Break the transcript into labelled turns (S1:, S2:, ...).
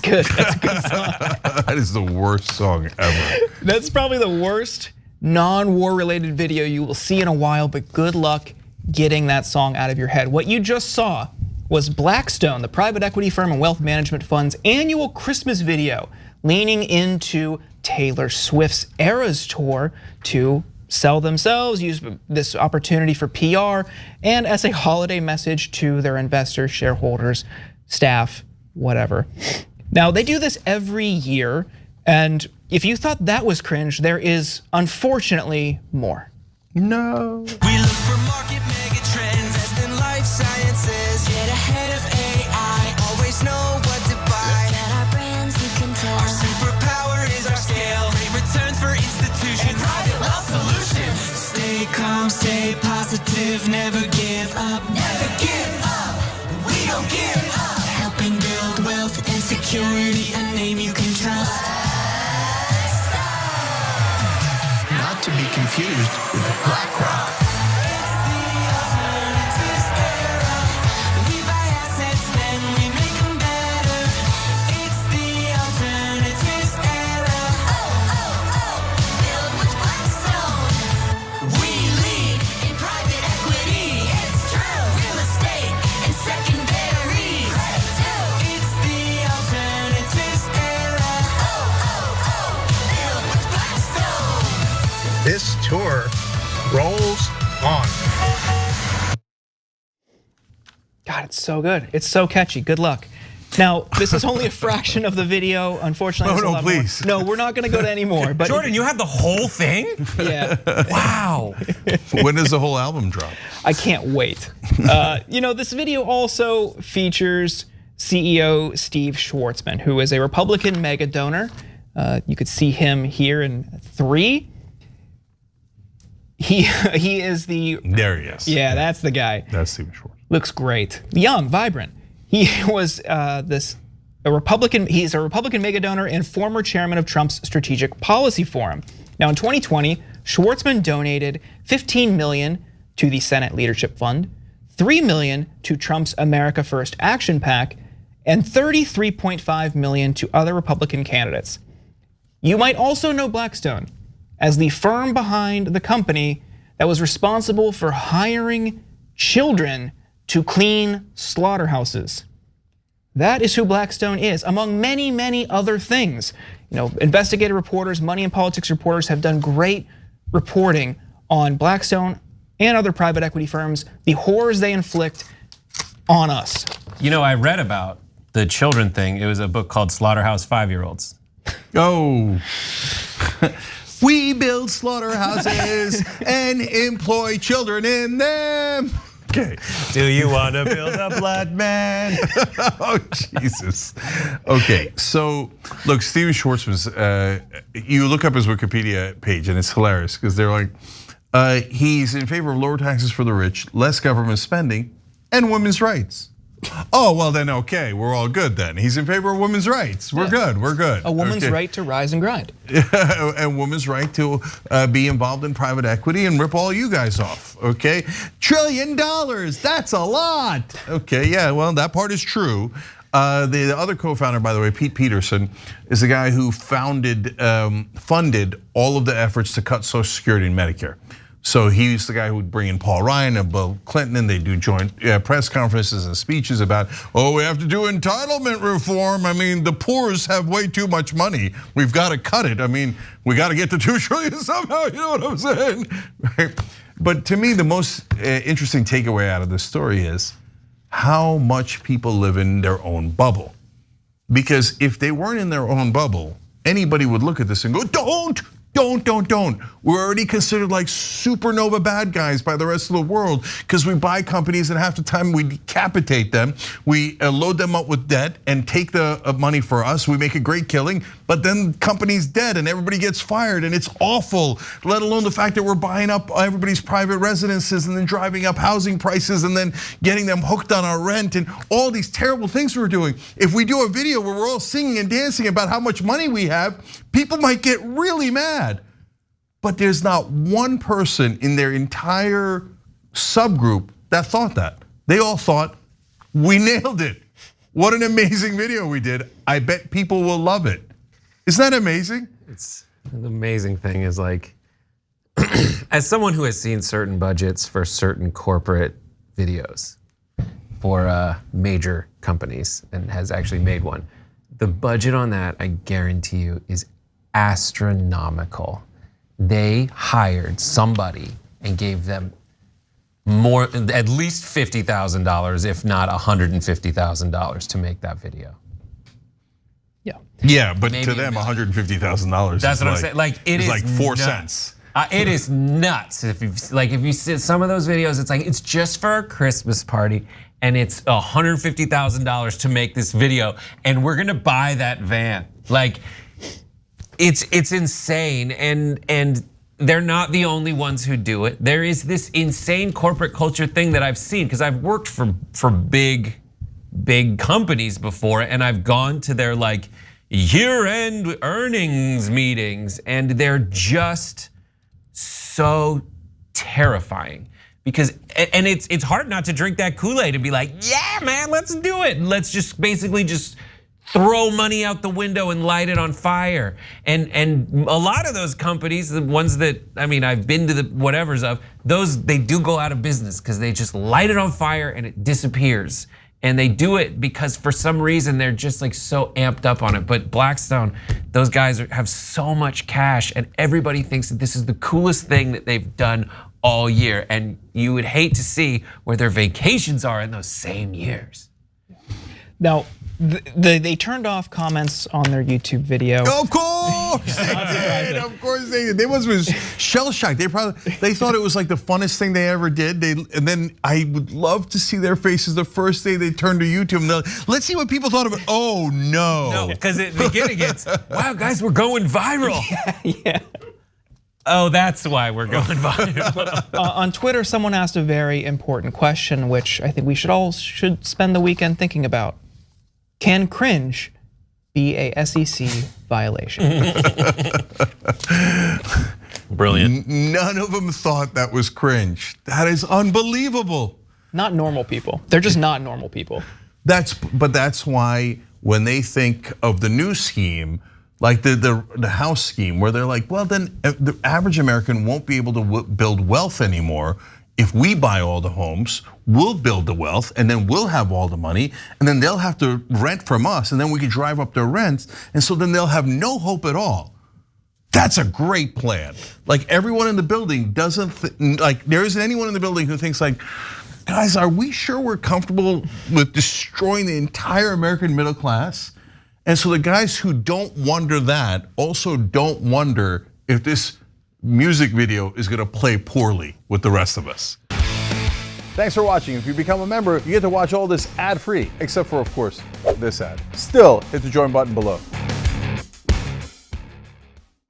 S1: good. That's a good song.
S2: That is the worst song ever.
S1: That's probably the worst non-war related video you will see in a while, but good luck getting that song out of your head. What you just saw was Blackstone, the private equity firm and wealth management fund's annual Christmas video, leaning into Taylor Swift's Eras tour to sell themselves, use this opportunity for PR, and as a holiday message to their investors, shareholders, staff, whatever. Now, they do this every year, and if you thought that was cringe, there is unfortunately more.
S2: No.
S3: We look for market mega trends as in life sciences. Get ahead of AI, always know what to buy.
S4: Look at our brands, you can tell.
S3: Our superpower is our scale. Great returns for institutions. And private wealth solutions. Stay calm, stay positive, never give up. Never give up. We don't give up. Helping build wealth and security, a name you can trust.
S5: Not to be confused with BlackRock. This tour rolls on.
S1: God, it's so good. It's so catchy. Good luck. Now, this is only a fraction of the video. Unfortunately, there's a lot
S2: please.
S1: more. No, we're not gonna go to any more. But
S6: Jordan, you have the whole thing?
S1: Yeah.
S6: Wow.
S2: When does the whole album drop?
S1: I can't wait. This video also features CEO Steve Schwartzman, who is a Republican mega donor. You could see him here in 3. He is the.
S2: There he is.
S1: Yeah, that's the guy.
S2: That's Stephen Schwartz.
S1: Looks great, young, vibrant. He was a Republican. He's a Republican mega donor and former chairman of Trump's Strategic Policy Forum. Now, in 2020, Schwartzman donated $15 million to the Senate Leadership Fund, $3 million to Trump's America First Action PAC, and $33.5 million to other Republican candidates. You might also know Blackstone as the firm behind the company that was responsible for hiring children to clean slaughterhouses. That is who Blackstone is, among many, many other things. Investigative reporters, money and politics reporters have done great reporting on Blackstone and other private equity firms, the horrors they inflict on us.
S6: I read about the children thing. It was a book called Slaughterhouse 5-Year-Olds.
S2: Oh. We build slaughterhouses and employ children in them. Okay.
S6: Do you want to build a blood man?
S2: Oh, Jesus. Okay, so look, Stephen Schwartzman's, you look up his Wikipedia page and it's hilarious because they're like, he's in favor of lower taxes for the rich, less government spending, and women's rights. Oh, well then, okay, we're all good then. He's in favor of women's rights. We're good, we're good.
S1: A woman's right to rise and grind.
S2: And women's right to be involved in private equity and rip all you guys off, okay? $1 trillion, that's a lot. Okay, yeah, well, that part is true. The other co-founder, by the way, Pete Peterson, is the guy who funded all of the efforts to cut Social Security and Medicare. So he's the guy who would bring in Paul Ryan and Bill Clinton, and they do joint press conferences and speeches about, we have to do entitlement reform. I mean, the poor's have way too much money. We've got to cut it. I mean, we got to get to 2 trillion somehow, you know what I'm saying? But to me, the most interesting takeaway out of this story is how much people live in their own bubble. Because if they weren't in their own bubble, anybody would look at this and go, don't. We're already considered like supernova bad guys by the rest of the world because we buy companies and half the time we decapitate them. We load them up with debt and take the money for us. We make a great killing, but then the company's dead and everybody gets fired and it's awful, let alone the fact that we're buying up everybody's private residences and then driving up housing prices and then getting them hooked on our rent and all these terrible things we're doing. If we do a video where we're all singing and dancing about how much money we have, people might get really mad. But there's not one person in their entire subgroup that thought that. They all thought, we nailed it. What an amazing video we did. I bet people will love it. Isn't that amazing?
S6: It's the amazing thing is like, as someone who has seen certain budgets for certain corporate videos for major companies and has actually made one, the budget on that, I guarantee you, is astronomical. They hired somebody and gave them more, at least $50,000, if not $150,000 to make that video.
S2: Yeah, but
S6: Maybe
S2: to them, $150,000.
S6: That's what I'm saying. Like it is
S2: like 4
S6: nuts.
S2: cents.
S6: It is nuts. If you see some of those videos, it's like it's just for a Christmas party, and it's $150,000 to make this video, and we're gonna buy that van. Like, it's insane, and they're not the only ones who do it. There is this insane corporate culture thing that I've seen because I've worked for big companies before, and I've gone to their like year-end earnings meetings, and they're just so terrifying because, and it's hard not to drink that Kool-Aid and be like, yeah, man, let's do it. Let's just basically just throw money out the window and light it on fire. And a lot of those companies, the ones that, I mean, I've been to the whatevers of, those, they do go out of business because they just light it on fire and it disappears. And they do it because for some reason they're just like so amped up on it. But Blackstone, those guys have so much cash and everybody thinks that this is the coolest thing that they've done all year. And you would hate to see where their vacations are in those same years.
S1: Now, they turned off comments on their YouTube video.
S2: Of course they did. Of course they did. They must have been shell shocked. They thought it was like the funnest thing they ever did. And then I would love to see their faces the first day they turned to YouTube. And they're like, let's see what people thought of it. Oh no.
S6: No, because at the beginning it's, wow, guys, we're going viral.
S1: Yeah.
S6: Oh, that's why we're going viral.
S1: On Twitter, someone asked a very important question, which I think we should spend the weekend thinking about. Can cringe be a SEC violation?
S6: Brilliant.
S2: None of them thought that was cringe. That is unbelievable.
S1: Not normal people. They're just not normal people.
S2: But that's why when they think of the new scheme, like the house scheme, where they're like, well, then the average American won't be able to build wealth anymore. If we buy all the homes, we'll build the wealth, and then we'll have all the money, and then they'll have to rent from us, and then we can drive up their rents, and so then they'll have no hope at all. That's a great plan. Like everyone in the building doesn't like there isn't anyone in the building who thinks like, guys, are we sure we're comfortable with destroying the entire American middle class? And so the guys who don't wonder that also don't wonder if this music video is gonna play poorly with the rest of us.
S4: Thanks for watching. If you become a member, you get to watch all this ad-free, except for, of course, this ad. Still, hit the join button below.